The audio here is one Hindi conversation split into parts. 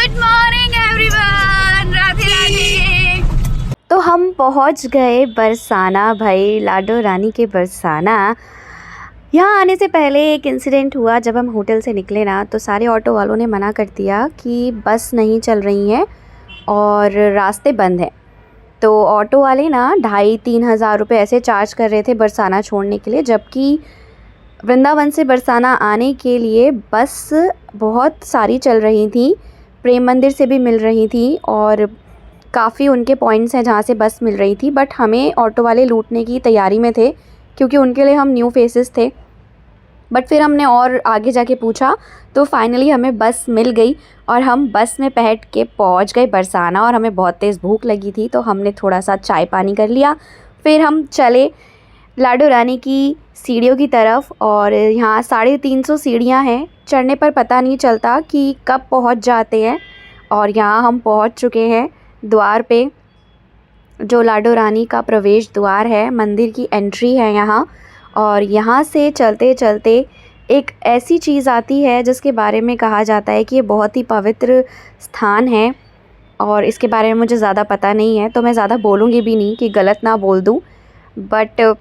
Good morning everyone, Radhe Radhe. तो हम पहुंच गए बरसाना, भाई लाडो रानी के बरसाना। यहाँ आने से पहले एक इंसिडेंट हुआ। जब हम होटल से निकले ना, तो सारे ऑटो वालों ने मना कर दिया कि बस नहीं चल रही हैं और रास्ते बंद हैं। तो ऑटो वाले ना 2,500-3 हज़ार रुपये ऐसे चार्ज कर रहे थे बरसाना छोड़ने के लिए, जबकि वृंदावन से बरसाना आने के लिए बस बहुत सारी चल रही थी। प्रेम मंदिर से भी मिल रही थी और काफ़ी उनके पॉइंट्स हैं जहाँ से बस मिल रही थी। बट हमें ऑटो वाले लूटने की तैयारी में थे, क्योंकि उनके लिए हम न्यू फेसेस थे। बट फिर हमने और आगे जाके पूछा तो फाइनली हमें बस मिल गई और हम बस में बैठ के पहुंच गए बरसाना। और हमें बहुत तेज़ भूख लगी थी, तो हमने थोड़ा सा चाय पानी कर लिया। फिर हम चले लाडो रानी की सीढ़ियों की तरफ। और यहाँ 350 सीढ़ियाँ हैं, चढ़ने पर पता नहीं चलता कि कब पहुँच जाते हैं। और यहाँ हम पहुँच चुके हैं द्वार पे, जो लाडो रानी का प्रवेश द्वार है, मंदिर की एंट्री है यहाँ। और यहाँ से चलते चलते एक ऐसी चीज़ आती है जिसके बारे में कहा जाता है कि ये बहुत ही पवित्र स्थान है। और इसके बारे में मुझे ज़्यादा पता नहीं है, तो मैं ज़्यादा बोलूँगी भी नहीं कि गलत ना बोल दूँ। बट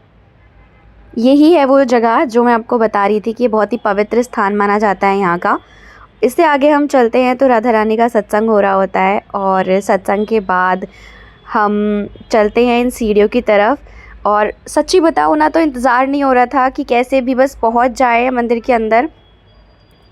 यही है वो जगह जो मैं आपको बता रही थी कि ये बहुत ही पवित्र स्थान माना जाता है यहाँ का। इससे आगे हम चलते हैं तो राधा रानी का सत्संग हो रहा होता है। और सत्संग के बाद हम चलते हैं इन सीढ़ियों की तरफ। और सच्ची बताऊँ ना, तो इंतज़ार नहीं हो रहा था कि कैसे भी बस पहुँच जाए मंदिर के अंदर,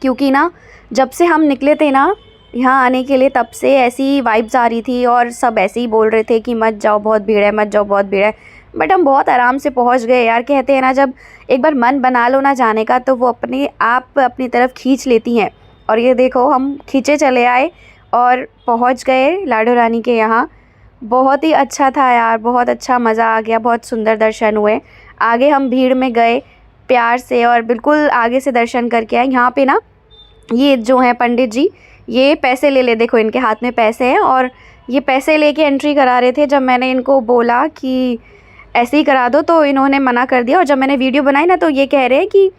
क्योंकि ना जब से हम निकले थे ना यहाँ आने के लिए, तब से ऐसी वाइब्स आ रही थी और सब ऐसे ही बोल रहे थे कि मत जाओ बहुत भीड़ है, मत जाओ बहुत भीड़ है। बट हम बहुत आराम से पहुँच गए यार। कहते हैं ना, जब एक बार मन बना लो ना जाने का, तो वो अपने आप अपनी तरफ खींच लेती हैं। और ये देखो, हम खींचे चले आए और पहुँच गए लाडो रानी के यहाँ। बहुत ही अच्छा था यार, बहुत अच्छा मज़ा आ गया, बहुत सुंदर दर्शन हुए। आगे हम भीड़ में गए प्यार से और बिल्कुल आगे से दर्शन करके आए। यहाँ पे ना ये जो हैं पंडित जी, ये पैसे ले देखो इनके हाथ में पैसे हैं और ये पैसे लेके एंट्री करा रहे थे। जब मैंने इनको बोला कि ऐसे ही करा दो, तो इन्होंने मना कर दिया। और जब मैंने वीडियो बनाई ना, तो ये कह रहे हैं कि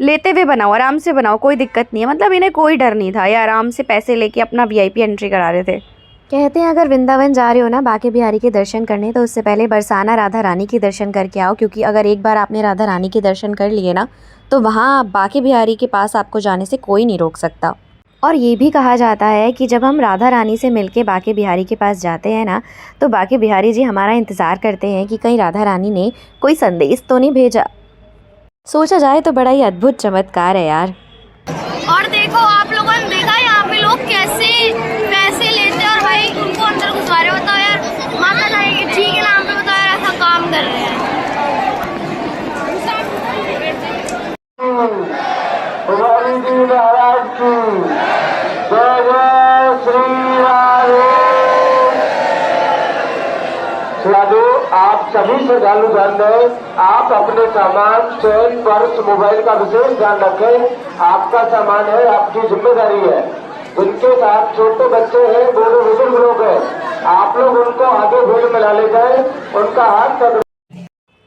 लेते हुए बनाओ, आराम से बनाओ, कोई दिक्कत नहीं है। मतलब इन्हें कोई डर नहीं था, ये आराम से पैसे लेके अपना VIP एंट्री करा रहे थे। कहते हैं अगर वृंदावन जा रहे हो ना बांके बिहारी के दर्शन करने, तो उससे पहले बरसाना राधा रानी के दर्शन करके आओ। क्योंकि अगर एक बार आपने राधा रानी के दर्शन कर लिए ना, तो वहाँ बांके बिहारी के पास आपको जाने से कोई नहीं रोक सकता। और ये भी कहा जाता है कि जब हम राधा रानी से मिलके बांके बिहारी के पास जाते हैं ना, तो बांके बिहारी जी हमारा इंतज़ार करते हैं कि कहीं राधा रानी ने कोई संदेश तो नहीं भेजा। सोचा जाए तो बड़ा ही अद्भुत चमत्कार है यार। और देखो, आप लोगों ने देखा यहाँ पे लोग कैसे पैसे लेते हैं और भाई उनको अंदर घुसा रहे। बताओ यार, माता रानी के जी के नाम पे बताओ यार, ऐसा काम कर रहे हैं। साधु, आप सभी श्रद्धालु बंद है, आप अपने सामान, चैन, पर्स, मोबाइल का विशेष ध्यान रखें। आपका सामान है, आपकी जिम्मेदारी है। जिनके साथ छोटे बच्चे हैं, बूढ़े बुजुर्ग लोग हैं, आप लोग उनको आगे भीड़ में ला ले जाए, उनका हाथ पकड़।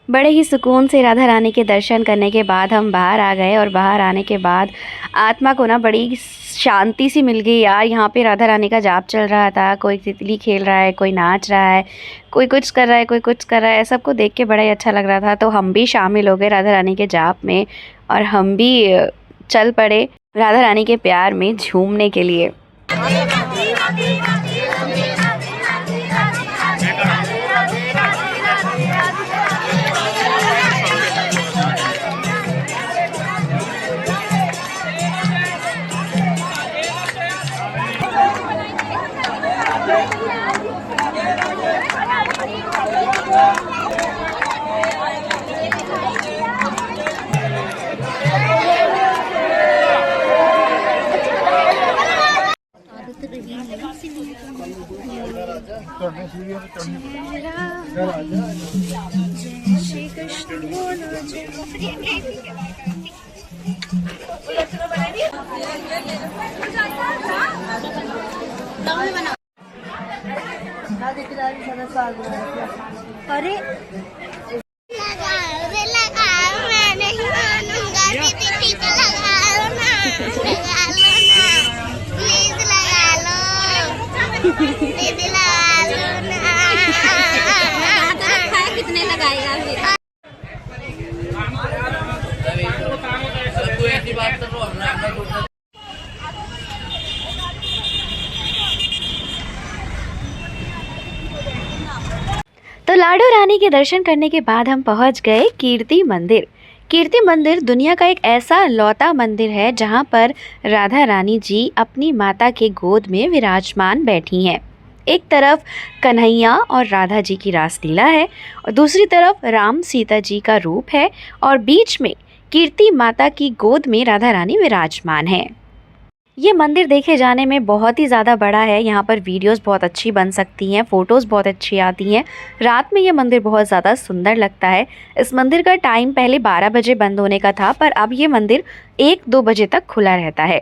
बड़े ही सुकून से राधा रानी के दर्शन करने के बाद हम बाहर आ गए। और बाहर आने के बाद आत्मा को ना बड़ी शांति सी मिल गई यार। यहाँ पे राधा रानी का जाप चल रहा था, कोई तितली खेल रहा है, कोई नाच रहा है, कोई कुछ कर रहा है, कोई कुछ कर रहा है। सबको देख के बड़ा ही अच्छा लग रहा था। तो हम भी शामिल हो गए राधा रानी के जाप में और हम भी चल पड़े राधा रानी के प्यार में झूमने के लिए। अरे मैं नहीं मानूंगा, दीदी को लगा लो ना, लगा लो ना, प्लीज लगा लो। दीदी लगा लो ना। कितने लगाएगा फिर? तो लाडो रानी के दर्शन करने के बाद हम पहुंच गए कीर्ति मंदिर। कीर्ति मंदिर दुनिया का एक ऐसा लौता मंदिर है जहां पर राधा रानी जी अपनी माता के गोद में विराजमान बैठी हैं। एक तरफ कन्हैया और राधा जी की रासलीला है और दूसरी तरफ राम सीता जी का रूप है और बीच में कीर्ति माता की गोद में राधा रानी विराजमान है। ये मंदिर देखे जाने में बहुत ही ज़्यादा बड़ा है। यहाँ पर वीडियोस बहुत अच्छी बन सकती हैं, फ़ोटोज़ बहुत अच्छी आती हैं। रात में ये मंदिर बहुत ज़्यादा सुंदर लगता है। इस मंदिर का टाइम पहले 12 बजे बंद होने का था, पर अब ये मंदिर 1-2 बजे तक खुला रहता है।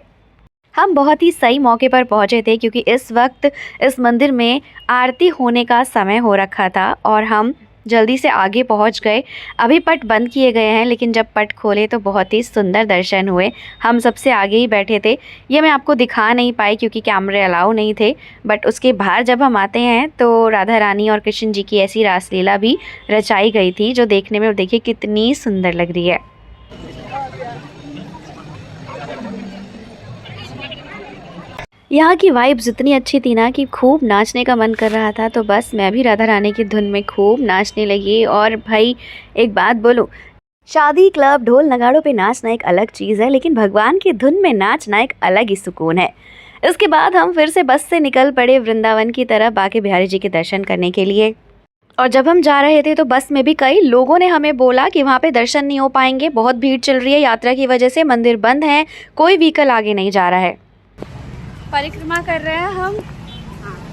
हम बहुत ही सही मौके पर पहुँचे थे क्योंकि इस वक्त इस मंदिर में आरती होने का समय हो रखा था और हम जल्दी से आगे पहुंच गए। अभी पट बंद किए गए हैं, लेकिन जब पट खोले तो बहुत ही सुंदर दर्शन हुए। हम सबसे आगे ही बैठे थे। ये मैं आपको दिखा नहीं पाई क्योंकि कैमरे अलाउ नहीं थे, बट उसके बाहर जब हम आते हैं तो राधा रानी और कृष्ण जी की ऐसी रासलीला भी रचाई गई थी जो देखने में, देखिए कितनी सुंदर लग रही है। यहाँ की वाइब्स इतनी अच्छी थी ना कि खूब नाचने का मन कर रहा था। तो बस मैं भी राधा रानी की धुन में खूब नाचने लगी। और भाई एक बात बोलूँ, शादी, क्लब, ढोल नगाड़ों पे नाचना एक अलग चीज़ है, लेकिन भगवान की धुन में नाचना एक अलग ही सुकून है। इसके बाद हम फिर से बस से निकल पड़े वृंदावन की तरफ बांके बिहारी जी के दर्शन करने के लिए। और जब हम जा रहे थे तो बस में भी कई लोगों ने हमें बोला कि वहाँ पे दर्शन नहीं हो पाएंगे, बहुत भीड़ चल रही है यात्रा की वजह से, मंदिर बंद है, कोई व्हीकल आगे नहीं जा रहा है। परिक्रमा कर रहे हैं हम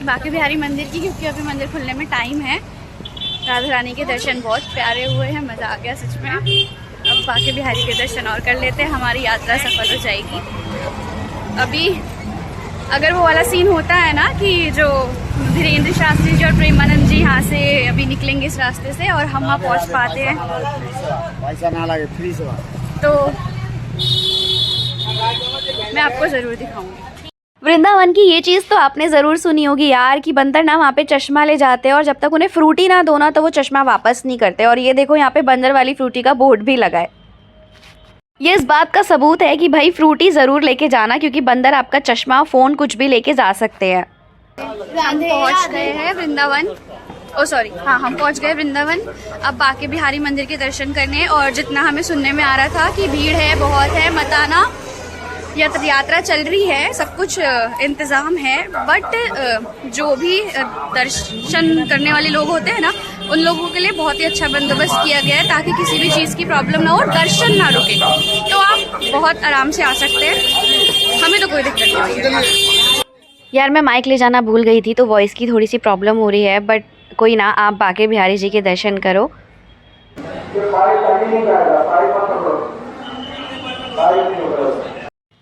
बांके बिहारी मंदिर की, क्योंकि अभी मंदिर खुलने में टाइम है। राधा रानी के दर्शन बहुत प्यारे हुए हैं, मज़ा आ गया सच में। अब बांके बिहारी के दर्शन और कर लेते हैं, हमारी यात्रा सफल हो जाएगी। अभी अगर वो वाला सीन होता है ना कि जो धीरेन्द्र शास्त्री जी और प्रेमानंद जी यहाँ से अभी निकलेंगे इस रास्ते से और हम वहाँ पहुँच पाते हैं तो मैं आपको ज़रूर दिखाऊंगी। वृंदावन की ये चीज़ तो आपने ज़रूर सुनी होगी यार कि बंदर ना वहाँ पे चश्मा ले जाते हैं और जब तक उन्हें फ्रूटी ना दो ना तो वो चश्मा वापस नहीं करते। और ये देखो यहाँ पे बंदर वाली फ्रूटी का बोर्ड भी लगा है। ये इस बात का सबूत है कि भाई फ्रूटी ज़रूर लेके जाना, क्योंकि बंदर आपका चश्मा, फ़ोन कुछ भी लेके जा सकते हैं। हम पहुँच गए हैं वृंदावन। हम पहुँच गए वृंदावन। अब बांके बिहारी मंदिर के दर्शन करने, और जितना हमें सुनने में आ रहा था कि भीड़ है, बहुत है, मत आना, यात्रा चल रही है, सब कुछ इंतज़ाम है, बट जो भी दर्शन करने वाले लोग होते हैं ना, उन लोगों के लिए बहुत ही अच्छा बंदोबस्त किया गया है ताकि किसी भी चीज़ की प्रॉब्लम ना हो और दर्शन ना रुके। तो आप बहुत आराम से आ सकते हैं, हमें तो कोई दिक्कत नहीं है। यार मैं माइक ले जाना भूल गई थी तो वॉइस की थोड़ी सी प्रॉब्लम हो रही है, बट कोई ना, आप बांके बिहारी जी के दर्शन करो।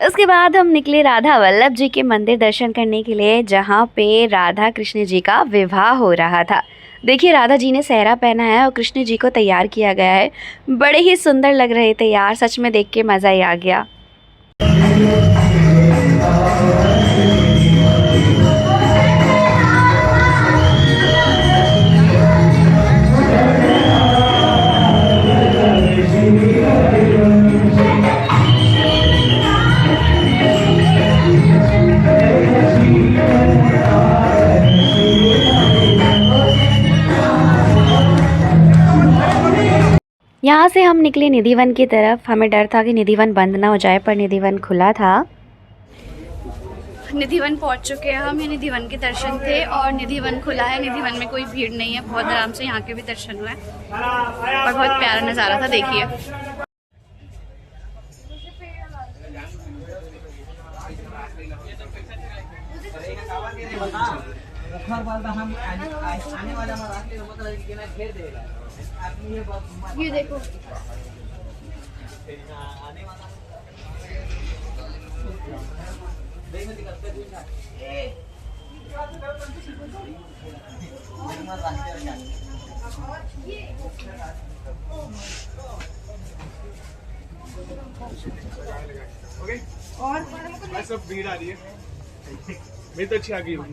उसके बाद हम निकले राधा वल्लभ जी के मंदिर दर्शन करने के लिए, जहाँ पे राधा कृष्ण जी का विवाह हो रहा था। देखिए राधा जी ने सहरा पहना है और कृष्ण जी को तैयार किया गया है। बड़े ही सुंदर लग रहे थे यार, सच में देख के मज़ा ही आ गया। यहाँ से हम निकले निधिवन की तरफ। हमें डर था कि निधिवन बंद ना हो जाए, पर निधिवन खुला था। निधिवन पहुँच चुके हैं हम। ये निधिवन के दर्शन थे और निधिवन खुला है। निधिवन में कोई भीड़ नहीं है, बहुत आराम से यहाँ के भी दर्शन हुए और बहुत प्यारा नज़ारा था। देखिए ये देखो, और सब भीड़ आ रही है। मेरी तो अच्छी आ गई होगी।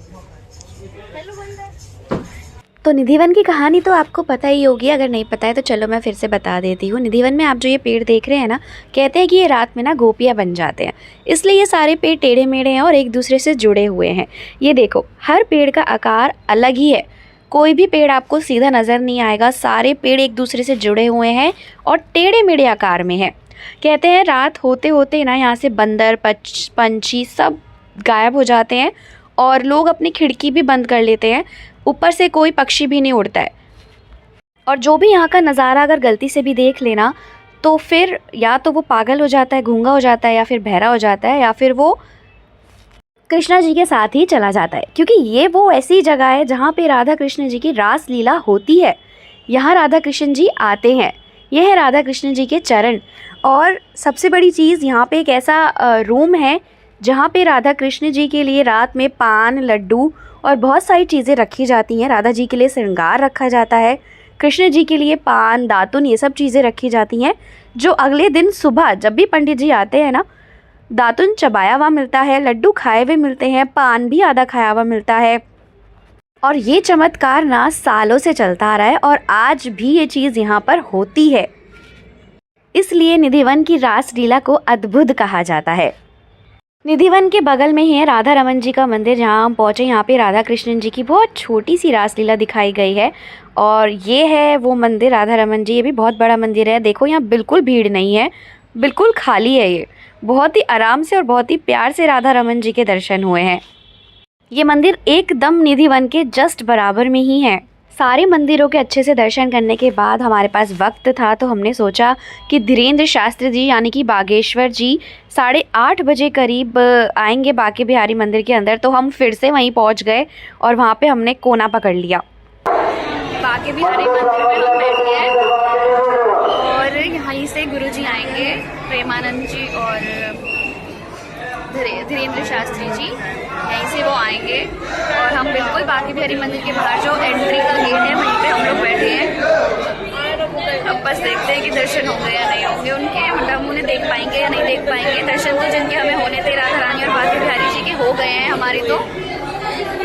तो निधिवन की कहानी तो आपको पता ही होगी, अगर नहीं पता है तो चलो मैं फिर से बता देती हूँ। निधिवन में आप जो ये पेड़ देख रहे हैं ना, कहते हैं कि ये रात में ना गोपियाँ बन जाते हैं, इसलिए ये सारे पेड़ टेढ़े मेढ़े हैं और एक दूसरे से जुड़े हुए हैं। ये देखो, हर पेड़ का आकार अलग ही है, कोई भी पेड़ आपको सीधा नज़र नहीं आएगा, सारे पेड़ एक दूसरे से जुड़े हुए हैं और टेढ़े मेढ़े आकार में हैं। कहते हैं रात होते होते ना यहाँ से बंदर पंछी सब गायब हो जाते हैं और लोग अपनी खिड़की भी बंद कर लेते हैं, ऊपर से कोई पक्षी भी नहीं उड़ता है। और जो भी यहाँ का नज़ारा अगर गलती से भी देख लेना तो फिर या तो वो पागल हो जाता है, गूंगा हो जाता है, या फिर बहरा हो जाता है, या फिर वो कृष्णा जी के साथ ही चला जाता है, क्योंकि ये वो ऐसी जगह है जहाँ पे राधा कृष्ण जी की रास लीला होती है। यहाँ राधा कृष्ण जी आते हैं, यह है राधा कृष्ण जी के चरण। और सबसे बड़ी चीज़, यहाँ पे एक ऐसा रूम है जहाँ पे राधा कृष्ण जी के लिए रात में पान, लड्डू और बहुत सारी चीज़ें रखी जाती हैं। राधा जी के लिए श्रृंगार रखा जाता है, कृष्ण जी के लिए पान, दातुन, ये सब चीज़ें रखी जाती हैं, जो अगले दिन सुबह जब भी पंडित जी आते हैं ना, दातुन चबाया हुआ मिलता है, लड्डू खाए हुए मिलते हैं, पान भी आधा खाया हुआ मिलता है। और ये चमत्कार ना सालों से चलता आ रहा है और आज भी ये चीज़ यहाँ पर होती है, इसलिए निधिवन की रास लीला को अद्भुत कहा जाता है। निधिवन के बगल में ही है राधा रमन जी का मंदिर, जहाँ हम पहुँचे। यहाँ पे राधा कृष्णन जी की बहुत छोटी सी रासलीला दिखाई गई है और ये है वो मंदिर राधा रमन जी। ये भी बहुत बड़ा मंदिर है। देखो यहाँ बिल्कुल भीड़ नहीं है, बिल्कुल खाली है। ये बहुत ही आराम से और बहुत ही प्यार से राधा रमन जी के दर्शन हुए हैं। ये मंदिर एकदम निधिवन के जस्ट बराबर में ही है। सारे मंदिरों के अच्छे से दर्शन करने के बाद हमारे पास वक्त था, तो हमने सोचा कि धीरेन्द्र शास्त्री जी यानी कि बागेश्वर जी 8:30 बजे करीब आएंगे बांके बिहारी मंदिर के अंदर। तो हम फिर से वहीं पहुंच गए और वहां पे हमने कोना पकड़ लिया। बांके बिहारी मंदिर में हम बैठे हैं और यहीं से गुरुजी आएंगे, प्रेमानंद जी और धीरेन्द्र शास्त्री जी, यहीं से वो आएंगे। और हम बिल्कुल बांके बिहारी मंदिर के बाहर जो एंट्री का गेट है वहीं पे हम लोग बैठे हैं। अब बस देखते हैं कि दर्शन होंगे या नहीं होंगे उनके, मतलब हम उन्हें देख पाएंगे या नहीं देख पाएंगे। दर्शन तो जिनके हमें होने थे राधा रानी और बांके बिहारी जी के हो गए हैं हमारे, तो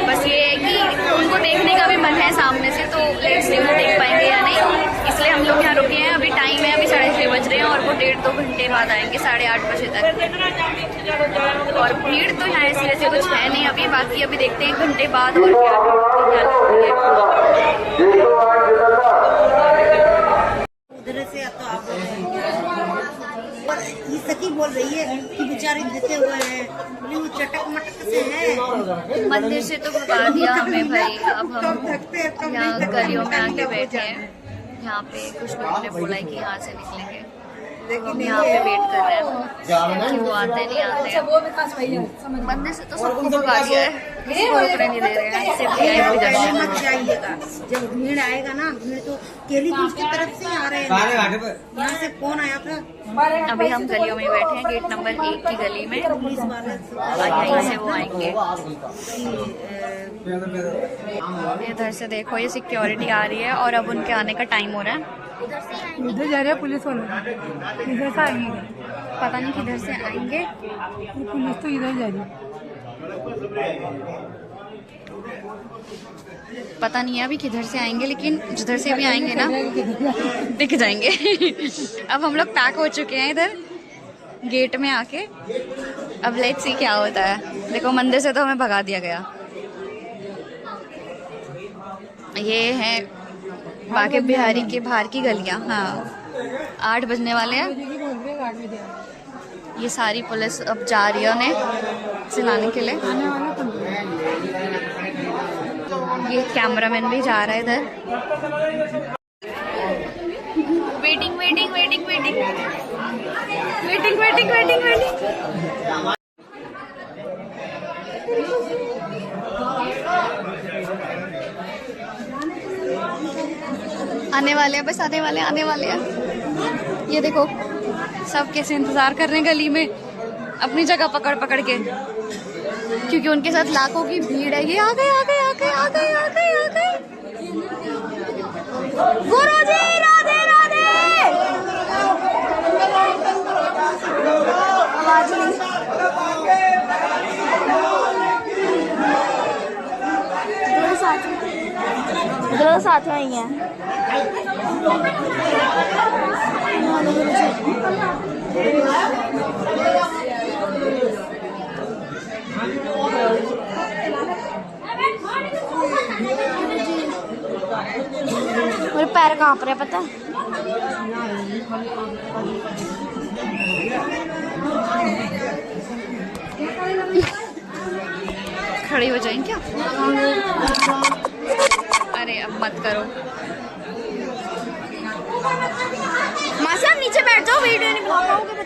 बस ये है कि उनको देखने का भी मन है सामने से, तो लेट्स सी उन्हें देख पाएंगे या नहीं, इसलिए हम लोग यहाँ रुके हैं। अभी टाइम है, अभी 6:30 बज रहे हैं और वो 1.5-2 घंटे बाद आएंगे, 8:30 बजे तक। और भीड़ तो यहाँ इसलिए से कुछ है नहीं अभी, बाकी अभी देखते हैं 1 घंटे बाद और उधर से तो आप ये सखी बोल रही है कि बेचारे देते हुए हैं, वो चटक मटक से है। मंदिर से तो भगा दिया हमें भाई। अब हम यहाँ गलियों में आके बैठे हैं। यहाँ पे कुछ लोगों ने बोला है कि यहाँ से निकलेंगे, हम यहाँ पे वेट कर रहे हैं कि वो आते नहीं आते। मंदिर से तो सबको भगा दिया है, किसी को रुकने नहीं दे रहे हैं, सिर्फ वीआईपी दर्शन। मत जाइएगा, जब भीड़ आएगा ना, भीड़ तो केली की तरफ से आ रहे हैं। यहाँ से कौन आया था? अभी हम गलियों में बैठे हैं, गेट नंबर 1 की गली में, पुलिस वाले यहीं से वो आएंगे। इधर से देखो ये सिक्योरिटी आ रही है और अब उनके आने का टाइम हो रहा है। इधर जा रहे हैं पुलिस वाले, इधर से आएंगे, पता नहीं किधर से आएंगे। पुलिस तो इधर जा रही है, पता नहीं है अभी किधर से आएंगे, लेकिन जिधर से भी आएंगे ना दिख जाएंगे। अब हम लोग पैक हो चुके हैं इधर गेट में आके, अब लेट्स सी क्या होता है। देखो मंदिर से तो हमें भगा दिया गया। ये है बांके बिहारी के बाहर की गलियां। हाँ 8 बजने वाले हैं। ये सारी पुलिस अब जा रही है उन्हें सिलाने के लिए। ये कैमरामैन भी जा रहा है इधर। Waiting waiting waiting waiting waiting waiting waiting waiting. आने वाले हैं, बस आने वाले हैं। ये देखो सब कैसे इंतजार कर रहे हैं गली में अपनी जगह पकड़ पकड़ के, क्योंकि उनके साथ लाखों की भीड़ है। ये आ गए आ गए आ गए आ गए आ गए आ गए। गुरुजी राधे राधे। आवाज नहीं। दोनों साथ में ही हैं। मेरे पैर कांप रहे हैं, पता है। खड़ी हो जाएं क्या? अरे अब मत करो। मासी आप नीचे बैठ जाओ, वीडियो नहीं बना पाओगे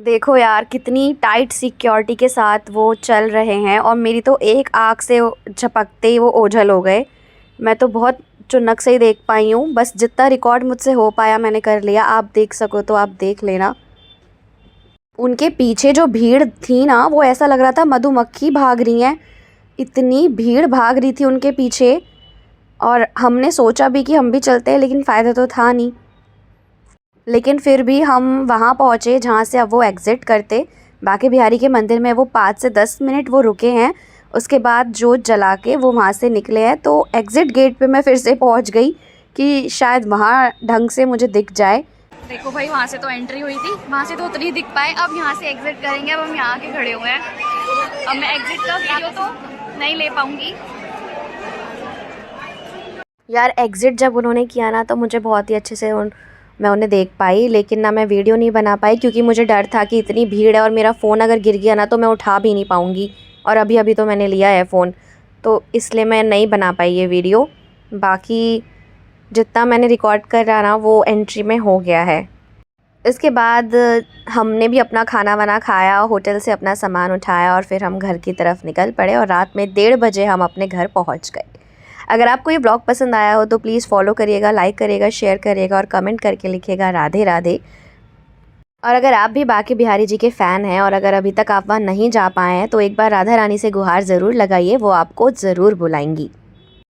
देखो यार कितनी टाइट सिक्योरिटी के साथ वो चल रहे हैं और मेरी तो एक आँख से झपकते ही वो ओझल हो गए। मैं तो बहुत चुनक से ही देख पाई हूँ, बस जितना रिकॉर्ड मुझसे हो पाया मैंने कर लिया। आप देख सको तो आप देख लेना। उनके पीछे जो भीड़ थी ना, वो ऐसा लग रहा था मधुमक्खी भाग रही हैं, इतनी भीड़ भाग रही थी उनके पीछे। और हमने सोचा भी कि हम भी चलते हैं, लेकिन फ़ायदा तो था नहीं। लेकिन फिर भी हम वहाँ पहुँचे जहाँ से अब वो एग्ज़िट करते। बांके बिहारी के मंदिर में वो 5 से 10 मिनट वो रुके हैं, उसके बाद जोत जला के वो वहाँ से निकले हैं। तो एग्ज़िट गेट पे मैं फिर से पहुँच गई कि शायद वहाँ ढंग से मुझे दिख जाए। देखो भाई, वहाँ से तो एंट्री हुई थी, वहाँ से तो उतनी दिख पाए। अब यहाँ से एग्ज़िट करेंगे। अब हम यहाँ के खड़े हुए हैं। अब मैं एग्ज़िट का वीडियो तो नहीं ले पाऊँगी। यार एग्ज़िट जब उन्होंने किया ना, तो मुझे बहुत ही अच्छे से मैं उन्हें देख पाई, लेकिन ना मैं वीडियो नहीं बना पाई क्योंकि मुझे डर था कि इतनी भीड़ है और मेरा फ़ोन अगर गिर गया ना तो मैं उठा भी नहीं पाऊँगी। और अभी अभी तो मैंने लिया है फ़ोन, तो इसलिए मैं नहीं बना पाई ये वीडियो। बाकी जितना मैंने रिकॉर्ड करा ना वो एंट्री में हो गया है। इसके बाद हमने भी अपना खाना वाना खाया, होटल से अपना सामान उठाया और फिर हम घर की तरफ निकल पड़े और रात में 1:30 बजे हम अपने घर पहुंच गए। अगर आपको ये ब्लॉग पसंद आया हो तो प्लीज़ फॉलो करिएगा, लाइक करिएगा, शेयर करिएगा और कमेंट करके लिखिएगा राधे राधे। और अगर आप भी बांके बिहारी जी के फ़ैन हैं और अगर अभी तक आप वहाँ नहीं जा पाए हैं तो एक बार राधा रानी से गुहार ज़रूर लगाइए, वो आपको ज़रूर बुलाएंगी।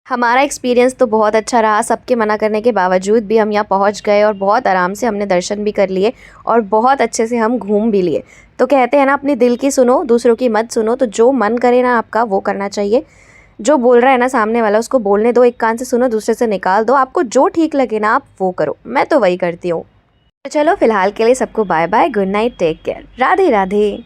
हमारा एक्सपीरियंस तो बहुत अच्छा रहा। सबके मना करने के बावजूद भी हम यहाँ पहुँच गए और बहुत आराम से हमने दर्शन भी कर लिए और बहुत अच्छे से हम घूम भी लिए। तो कहते हैं ना, अपने दिल की सुनो, दूसरों की मत सुनो। तो जो मन करे ना आपका वो करना चाहिए। जो बोल रहा है ना सामने वाला, उसको बोलने दो, एक कान से सुनो, दूसरे से निकाल दो। आपको जो ठीक लगे ना आप वो करो। मैं तो वही करती हूँ। तो चलो फिलहाल के लिए सबको bye bye, good night, take care, Radhe Radhe.